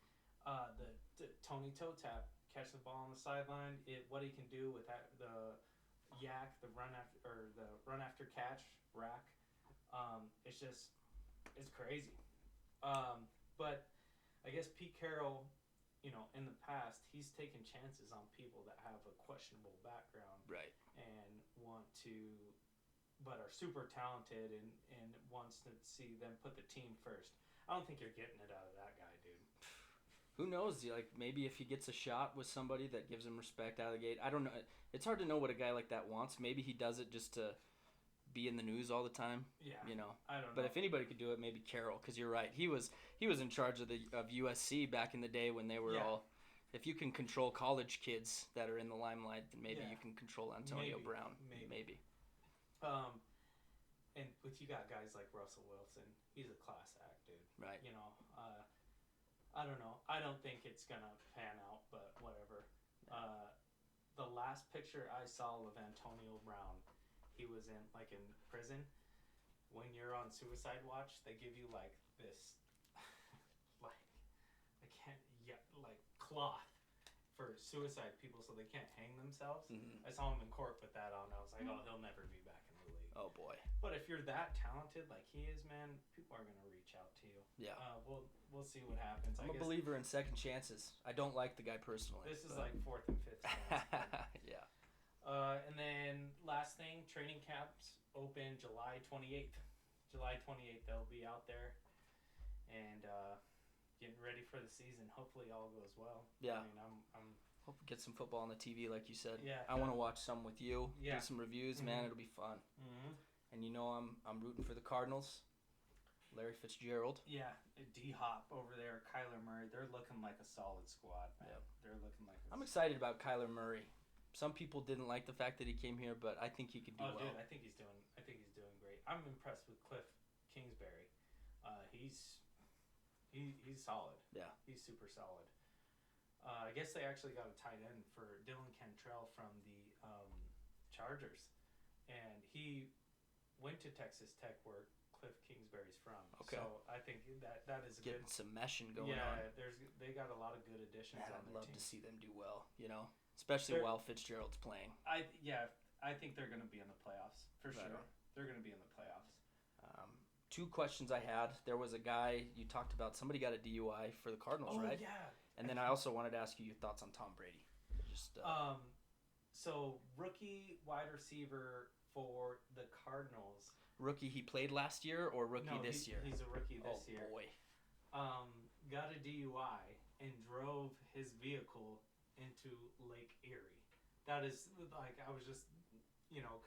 The Tony Toe Tap, catch the ball on the sideline, what he can do with that, the yak, the run after catch rack, it's crazy. But I guess Pete Carroll, in the past, he's taken chances on people that have a questionable background Right. and but are super talented and wants to see them put the team first. I don't think you're getting it out of that guy, dude. Who knows? Like, maybe if he gets a shot with somebody that gives him respect out of the gate. I don't know. It's hard to know what a guy like that wants. Maybe he does it just to be in the news all the time. Yeah, But I don't know. if anybody could do it, maybe Carroll, because you're right. He was in charge of USC back in the day when they were all. If you can control college kids that are in the limelight, then maybe you can control Antonio Brown. Maybe. And with you got guys like Russell Wilson, he's a class act, dude. Right. I don't know. I don't think it's gonna pan out, but whatever. The last picture I saw of Antonio Brown, he was in prison. When you're on suicide watch, they give you like this, cloth for suicide people so they can't hang themselves. Mm-hmm. I saw him in court with that on. I was like, oh, he'll never be back in the league. Oh boy. But if you're that talented like he is, man, people are gonna reach out to you. Yeah. We'll see what happens. I'm a believer in second chances. I don't like the guy personally. This is like fourth and fifth chance. Yeah. And then last thing, training camps open July 28th. July 28th, they'll be out there and getting ready for the season. Hopefully, all goes well. Yeah. I mean, I'm Hope we get some football on the TV, like you said. Yeah. I want to watch some with you. Yeah. Do some reviews, man. It'll be fun. Mm-hmm. And I'm rooting for the Cardinals. Larry Fitzgerald. Yeah, D-Hop over there, Kyler Murray. They're looking like a solid squad, man. Yep. They're looking like. I'm excited about Kyler Murray. Some people didn't like the fact that he came here, but I think he could do well. Dude, I think he's doing great. I'm impressed with Cliff Kingsbury. He's solid. Yeah. He's super solid. I guess they actually got a tight end for Dylan Cantrell from the Chargers, and he went to Texas Tech where Cliff Kingsbury's from. Okay. So I think that is Getting good. some meshing going on. Yeah, they got a lot of good additions Man, on I'd their love team. to see them do well, especially They're- while Fitzgerald's playing. I think they're going to be in the playoffs for Right sure. on. They're going to be in the playoffs. Two questions I had. There was a guy you talked about. Somebody got a DUI for the Cardinals, right? Yeah. And then I also wanted to ask you your thoughts on Tom Brady. Just So rookie wide receiver for the Cardinals. rookie he played last year or rookie this year? He's a rookie this year. Oh boy. Got a DUI and drove his vehicle into Lake Erie. That is I was just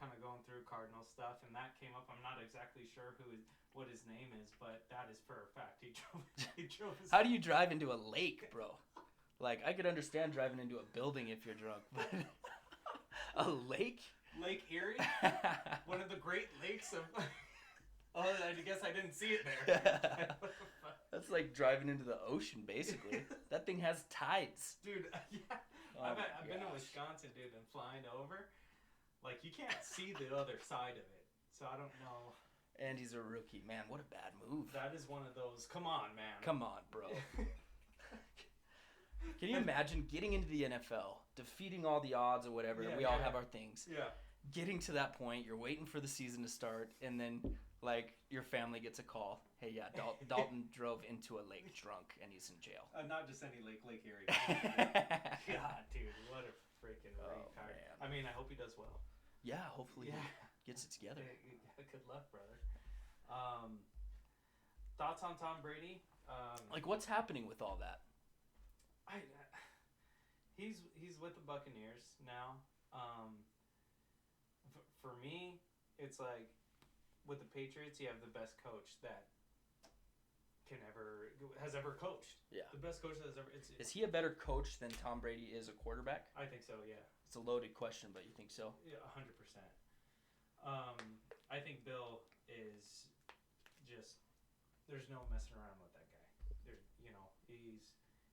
kind of going through Cardinal stuff, and that came up. I'm not exactly sure what his name is, but that is for a fact. He drove his. How do you drive into a lake, bro? Like, I could understand driving into a building if you're drunk, but a lake? Lake Erie? One of the Great Lakes of. Oh, I guess I didn't see it there. What the fuck? That's like driving into the ocean, basically. That thing has tides. Dude, yeah. Oh I've my been to gosh. Wisconsin, dude, and flying over. Like, you can't see the other side of it. So I don't know. And he's a rookie. Man, what a bad move. That is one of those. Come on, man. Come on, bro. Can you imagine getting into the NFL, defeating all the odds or whatever? Yeah, we all yeah. have our things. Yeah. Getting to that point, you're waiting for the season to start, and then, your family gets a call. Hey, yeah, Dalton drove into a lake drunk, and he's in jail. Not just any Lake Erie. God, dude, what a freaking Oh, retard. man. I mean, I hope he does well. Yeah, hopefully Yeah. he gets it together. Good luck, brother. Thoughts on Tom Brady? What's happening with all that? He's with the Buccaneers now. For me, it's like with the Patriots, you have the best coach that has ever coached. Yeah. The best coach that has ever. Is he a better coach than Tom Brady is a quarterback? I think so. Yeah. It's a loaded question, but you think so? Yeah, 100%. I think Bill is just. There's no messing around with that guy.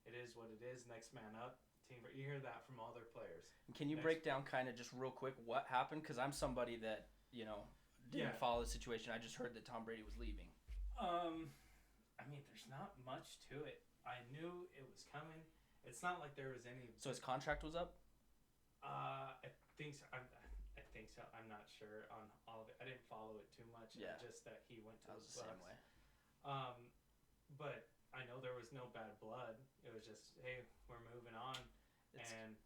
It is what it is. Next man up. Team. You hear that from all their players. Can you break down kind of just real quick what happened? Because I'm somebody that didn't follow the situation. I just heard that Tom Brady was leaving. I mean, there's not much to it. I knew it was coming. It's not like there was any. So his contract was up? I think so. I think so. I'm not sure on all of it. I didn't follow it too much. Yeah. Just that he went to I was the same way. But I know there was no bad blood. It was just, hey, we're moving on. And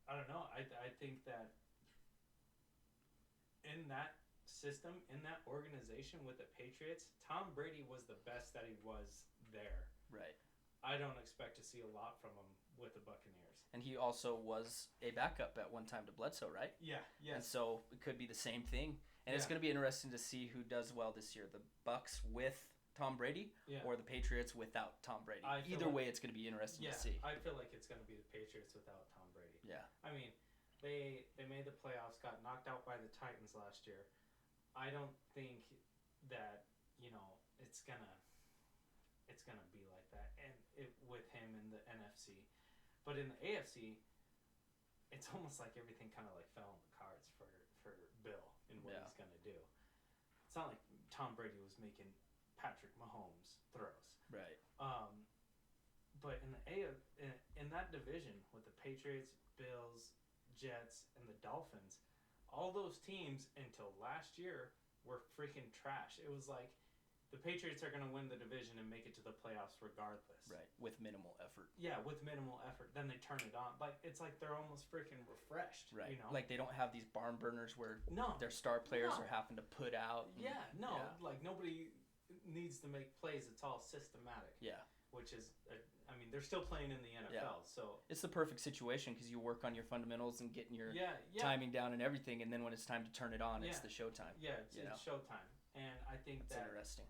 I don't know. I think that in that system, in that organization with the Patriots, Tom Brady was the best that he was there. Right. I don't expect to see a lot from him with the Buccaneers. And he also was a backup at one time to Bledsoe, right? Yeah. Yes. And so it could be the same thing. And it's going to be interesting to see who does well this year. The Bucs with Tom Brady or the Patriots without Tom Brady. Either way, it's going to be interesting to see. I feel like it's going to be the Patriots without Tom Brady. Yeah. I mean, they made the playoffs, got knocked out by the Titans last year. I don't think that, it's gonna be like that, and with him in the NFC. But in the AFC, it's almost like everything kind of like fell on the cards for Bill and what he's gonna do. It's not like Tom Brady was making Patrick Mahomes throws. Right. But in in that division with the Patriots, Bills, Jets, and the Dolphins, all those teams until last year were freaking trash. It was like the Patriots are going to win the division and make it to the playoffs regardless. Right, with minimal effort. Yeah, with minimal effort. Then they turn it on. Like, it's like they're almost freaking refreshed. Right. Like they don't have these barn burners where their star players are having to put out. Like nobody needs to make plays. It's all systematic. Yeah. Which is, they're still playing in the NFL, so it's the perfect situation because you work on your fundamentals and getting your timing down and everything, and then when it's time to turn it on, it's the showtime. Yeah, it's showtime, and I think that's interesting.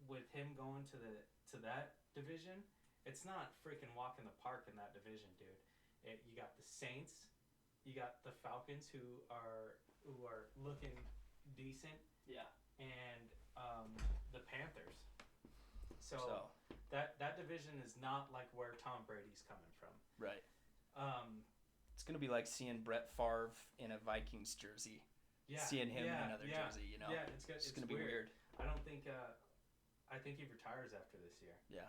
With him going to that division, it's not freaking walk in the park in that division, dude. You got the Saints, you got the Falcons who are looking decent, and the Panthers. So that division is not like where Tom Brady's coming from. Right. It's gonna be like seeing Brett Favre in a Vikings jersey. Yeah. Seeing him in another jersey, Yeah, it's gonna be weird. I don't think. I think he retires after this year. Yeah.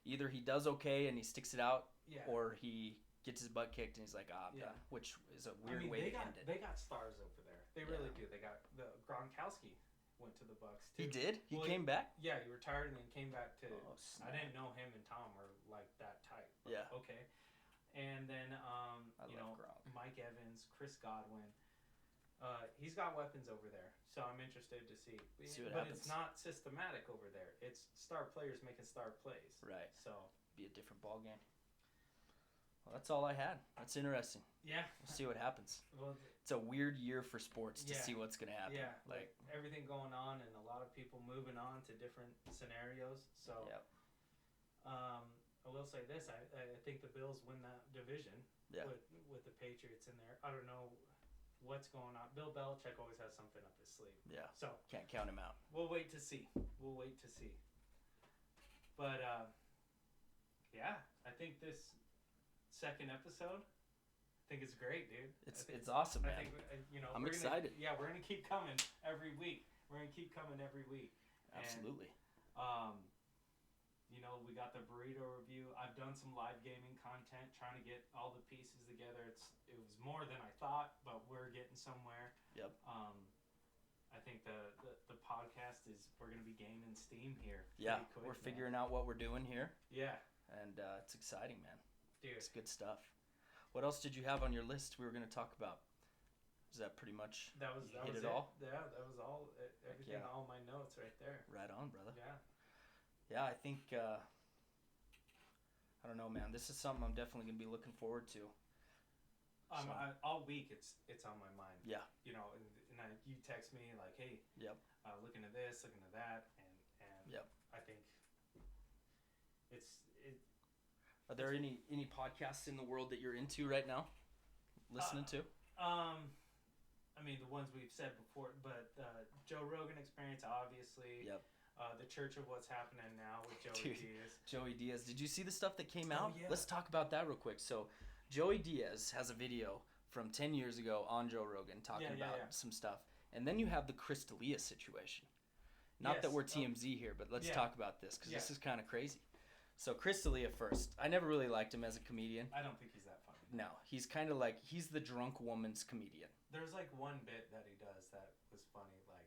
Either he does okay and he sticks it out, or he gets his butt kicked and he's like, which is a weird way to end it. They got stars over there. They really do. They got the Gronkowski. Went to the Bucs too. He did? He came back? Yeah, he retired and then came back to. Oh, snap. I didn't know him and Tom were like that tight. Yeah. Okay. And then Gronk. Mike Evans, Chris Godwin. He's got weapons over there, so I'm interested to see. What but happens. It's not systematic over there. It's star players making star plays. Right. So be a different ball game. Well, that's all I had. That's interesting. Yeah. We'll see what happens. Well, it's a weird year for sports to see what's going to happen. Yeah. Like everything going on and a lot of people moving on to different scenarios. So I will say this. I think the Bills win that division with the Patriots in there. I don't know what's going on. Bill Belichick always has something up his sleeve. Yeah. So can't count him out. We'll wait to see. But I think this second episode, I think it's great, dude. It's awesome, man. I think I'm excited. We're gonna keep coming every week. Absolutely. And, we got the burrito review. I've done some live gaming content, trying to get all the pieces together. It was more than I thought, but we're getting somewhere. Yep. I think the podcast we're gonna be gaining steam here. Yeah, quick, we're figuring out what we're doing here. Yeah. And it's exciting, man. Dude. It's good stuff. What else did you have on your list we were going to talk about? Is that pretty much that was it it all? Yeah, that was all. Everything, all my notes right there. Right on, brother. Yeah. Yeah, I think, I don't know, man. This is something I'm definitely going to be looking forward to. All week it's on my mind. Yeah. And kind of you text me like, hey, Yep. Look into this, look into that, and Yep. I think it. Are there any podcasts in the world that you're into right now? Listening to? I mean, the ones we've said before, but Joe Rogan Experience, obviously. Yep. The Church of What's Happening Now with Joey Diaz. Joey Diaz. Did you see the stuff that came out? Yeah. Let's talk about that real quick. So, Joey Diaz has a video from 10 years ago on Joe Rogan talking about some stuff. And then you have the Chris D'Elia situation. Not that we're TMZ here, but let's talk about this because this is kind of crazy. So, Chris D'Elia first. I never really liked him as a comedian. I don't think he's that funny. No. He's kind of like, he's the drunk woman's comedian. There's like one bit that he does that was funny, like,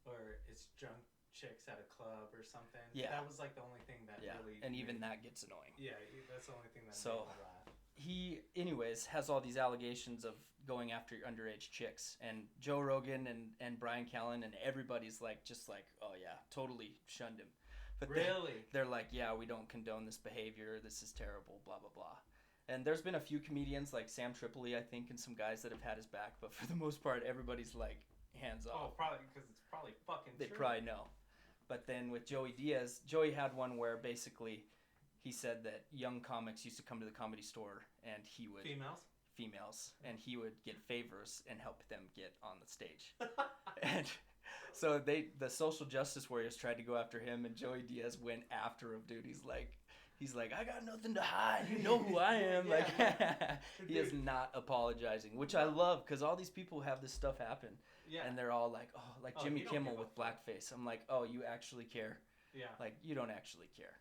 or it's drunk chicks at a club or something. Yeah. That was like the only thing that really... And even that gets annoying. Yeah, that's the only thing that made me laugh. He, anyways, has all these allegations of going after underage chicks. And Joe Rogan and Brian Callen and everybody's like, just like, oh yeah, totally shunned him. But really? They're like, yeah, we don't condone this behavior. This is terrible, blah, blah, blah. And there's been a few comedians like Sam Tripoli, I think, and some guys that have had his back. But for the most part, everybody's like, hands off. Oh, probably because it's probably fucking They true. probably know. But then with Joey Diaz, Joey had one where basically he said that young comics used to come to the Comedy Store and he would... Females. And he would get favors and help them get on the stage. And so the social justice warriors tried to go after him and Joey Diaz went after him, dude. He's like, I got nothing to hide. You know who I am. Like, he is not apologizing, which I love because all these people have this stuff happen. Yeah. And they're all like, oh, like Jimmy Kimmel with blackface. I'm like, oh, you actually care. Yeah. Like, you don't actually care.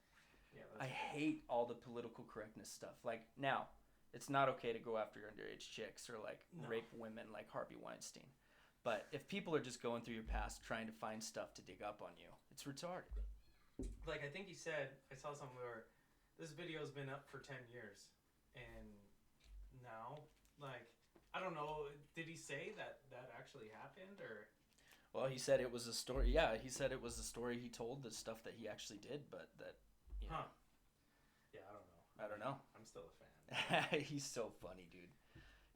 Yeah. I hate all the political correctness stuff. Like, now, it's not okay to go after underage chicks or, like, rape women like Harvey Weinstein. But if people are just going through your past trying to find stuff to dig up on you, it's retarded. Like, I think he said, I saw something where this video's been up for 10 years. And now, like, I don't know, did he say that actually happened, or? Well, he said it was a story. Yeah, he said it was a story he told, the stuff that he actually did, but that, you know. Huh. Yeah, I don't know. I don't know. I'm still a fan. He's so funny, dude.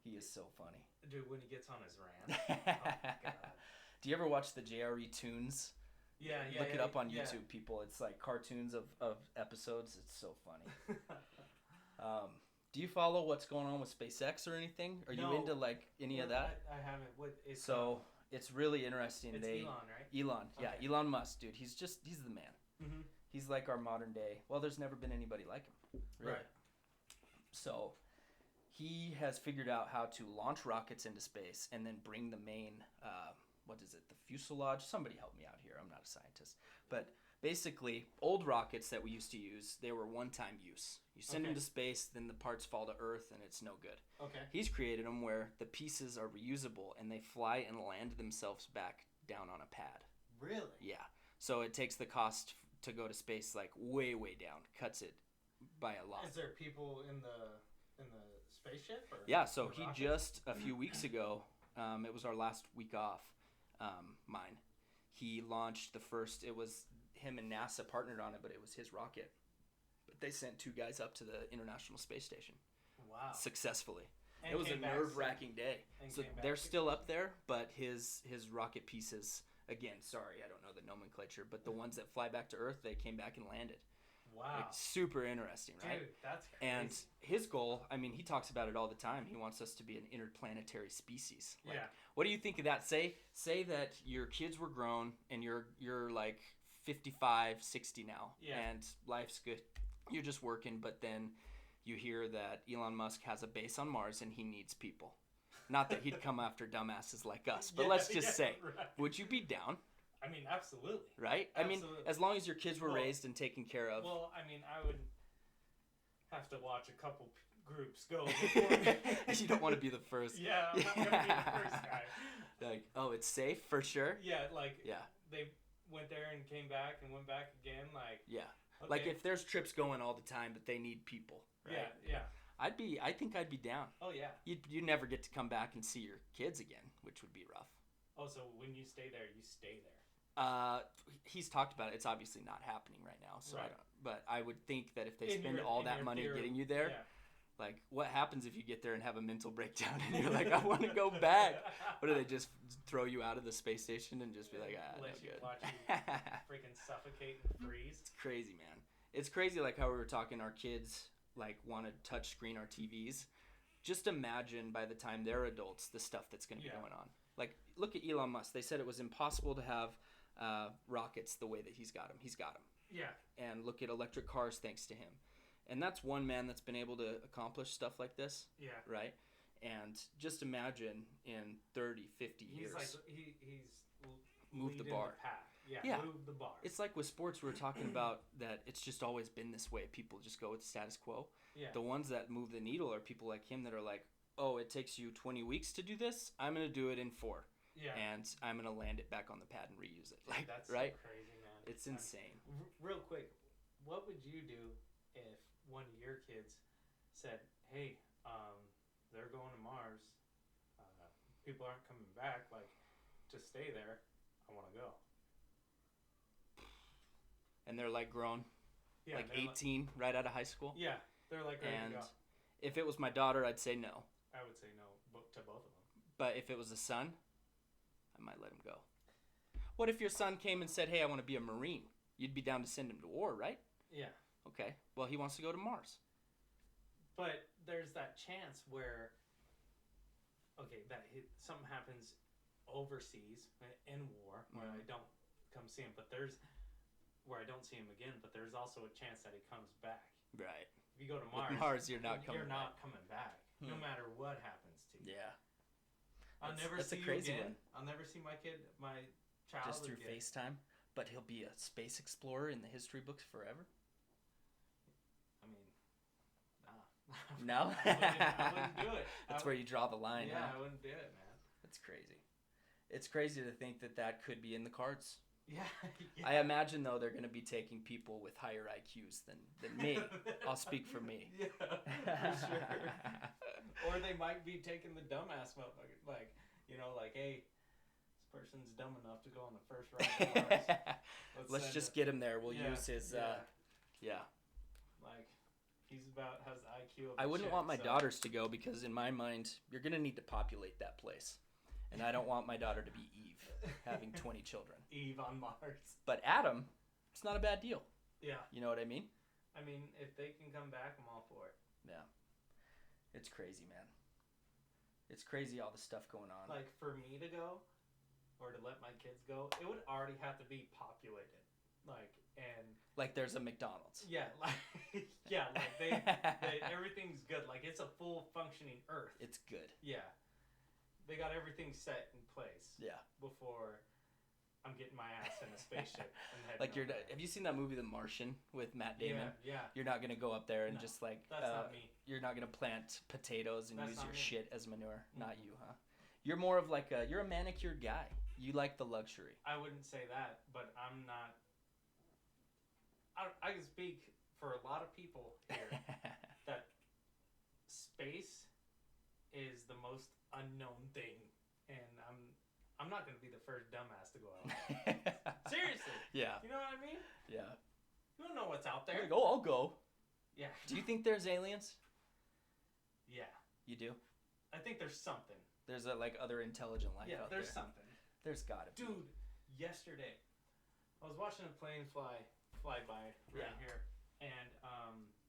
He is so funny. Dude, when he gets on his rant. Oh, my God. Do you ever watch the JRE Tunes? Yeah. Look it up on YouTube, people. It's like cartoons of episodes. It's so funny. Do you follow what's going on with SpaceX or anything? Are you into like any of that? I haven't. It's really interesting. It's Elon, right? Elon, yeah, Okay. Elon Musk, dude. He's the man. Mm-hmm. He's like our modern day. Well, there's never been anybody like him. Really. Right. So he has figured out how to launch rockets into space and then bring the main, the fuselage? Somebody help me out here. I'm not a scientist. But basically, old rockets that we used to use, they were one-time use. You send them to space, then the parts fall to Earth, and it's no good. Okay. He's created them where the pieces are reusable, and they fly and land themselves back down on a pad. Really? Yeah. So it takes the cost to go to space like way, way down. Cuts it by a lot. Is there people in the spaceship? Or yeah. So he rocket? just a few weeks ago, it was our last week off. Mine. He launched the first. It was him and NASA partnered on it, but it was his rocket. But they sent 2 guys up to the International Space Station. Wow. Successfully. And it was a came back nerve-wracking day. So came back they're still up there, but his rocket pieces. Again, sorry, I don't know the nomenclature, but the ones that fly back to Earth, they came back and landed. Wow. Like, super interesting, right? Dude, that's crazy. And his goal, I mean, he talks about it all the time. He wants us to be an interplanetary species. Like, yeah. What do you think of that? Say that your kids were grown and you're like 55, 60 now, and life's good. You're just working, but then you hear that Elon Musk has a base on Mars and he needs people. Not that he'd come after dumbasses like us, but let's just say, right. Would you be down? I mean, absolutely. Right? Absolutely. I mean, as long as your kids were raised and taken care of. Well, I mean, I would have to watch a couple groups go before me. You don't want to be the first. Yeah, I'm not going to be the first guy. Like, oh, it's safe for sure? Yeah, like, yeah. They went there and came back and went back again, like. Yeah. Okay. Like, if there's trips going all the time, but they need people, right? Yeah. I think I'd be down. Oh, yeah. You never get to come back and see your kids again, which would be rough. Oh, so when you stay there, you stay there. He's talked about it. It's obviously not happening right now, so right. I don't. But I would think that if they spend all that money getting you there, Like, what happens if you get there and have a mental breakdown and you're like, I want to go back? What do they just throw you out of the space station and just be like, no Let you good? watch you freaking suffocate and freeze. It's crazy, man. It's crazy, like how we were talking, our kids like want to touch screen our TVs. Just imagine by the time they're adults, the stuff that's going to be going on. Like, look at Elon Musk. They said it was impossible to have rockets the way that he's got them. He's got them. Yeah. And look at electric cars thanks to him. And that's one man that's been able to accomplish stuff like this. Yeah. Right? And just imagine in 30, 50 years. He's moved the bar. Yeah, move the bar. It's like with sports, we were talking about that it's just always been this way. People just go with the status quo. Yeah. The ones that move the needle are people like him that are like, oh, it takes you 20 weeks to do this. I'm going to do it in 4. Yeah. And I'm going to land it back on the pad and reuse it. Like, that's right? So crazy, man. It's insane. Real quick, what would you do if one of your kids said, hey, they're going to Mars. People aren't coming back. Like, just stay there. I want to go. And they're like grown, like 18, right out of high school. Yeah, they're like ready to go. If it was my daughter, I'd say no. I would say no to both of them. But if it was a son, I might let him go. What if your son came and said, hey, I want to be a Marine? You'd be down to send him to war, right? Yeah. Okay. Well, he wants to go to Mars. But there's that chance where, something happens overseas in war where I don't come see him, but there's also a chance that he comes back. Right. If you go to With Mars, you're not coming back, no matter what happens to you. Yeah. I'll never that's see a crazy you again. one. I'll never see my child just through again. FaceTime, but he'll be a space explorer in the history books forever. I mean, nah. No. I wouldn't do it. That's where you draw the line. Yeah, huh? I wouldn't do it, man. That's crazy. It's crazy to think that could be in the cards. Yeah. I imagine, though, they're going to be taking people with higher IQs than me. I'll speak for me. Yeah, for sure. Or they might be taking the dumbass motherfucker. Like, hey, this person's dumb enough to go on the first ride to Mars. Let's just get him there. We'll use his, Like, has the IQ of I wouldn't want my daughters to go because, in my mind, you're going to need to populate that place. And I don't want my daughter to be Eve, having 20 children. Eve on Mars. But Adam, it's not a bad deal. Yeah. You know what I mean? I mean, if they can come back, I'm all for it. Yeah. It's crazy, man. It's crazy all the stuff going on. Like, for me to go, or to let my kids go, it would already have to be populated. Like there's a McDonald's. Yeah, they everything's good. Like, it's a full functioning Earth. It's good. Yeah. They got everything set in place. Yeah. Before I'm getting my ass in a spaceship and heading like have you seen that movie The Martian with Matt Damon? Yeah. You're not gonna go up there and just like that's not me. You're not gonna plant potatoes and use your shit as manure. Mm-hmm. Not you, huh? You're more of like you're a manicured guy. You like the luxury. I wouldn't say that, but I'm not. I can speak for a lot of people here that space is the most unknown thing, and I'm not going to be the first dumbass to go out. Seriously. Yeah. You know what I mean? Yeah. You don't know what's out there. Like, I'll go. Yeah. Do you think there's aliens? Yeah. You do? I think there's something. There's other intelligent life out there. Yeah, there's something. There's gotta be. Dude, yesterday I was watching a plane fly by right here, and